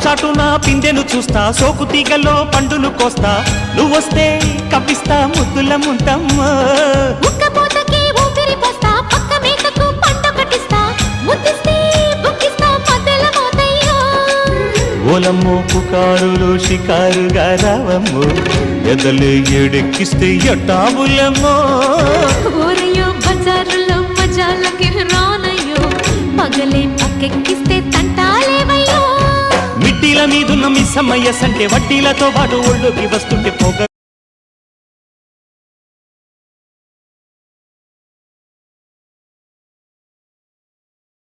చాటున పిందెను చూస్తా, సోకు తీగల్లో పండును కోస్తా, నువ్వొస్తే కప్పిస్తా ముద్దుల ముంతమ్మ. ఉక్కపోతకి ఊపిరి పోస్తా, పక్క మేకకు పంట కట్టిస్తా, ముద్దిస్తే బుక్కిస్తా మధ్యల మోతయ్యో. ఓలమ్మో పుకారులు షికారుగా రావమ్మో, ఎదలు ఎడెక్కిస్తే ఎట్టాబులమ్మో. ఊరయ్యో బజారులో మజాలకి రానయ్యో, పగలే పక్కెక్కిస్తే తంటాలేవయ్యో. మిట్టిల మీదున్న మిస్సమ్మయ్య సంటే వడ్డీలతో పాటు ఒళ్ళోకి వస్తుంటే పొగ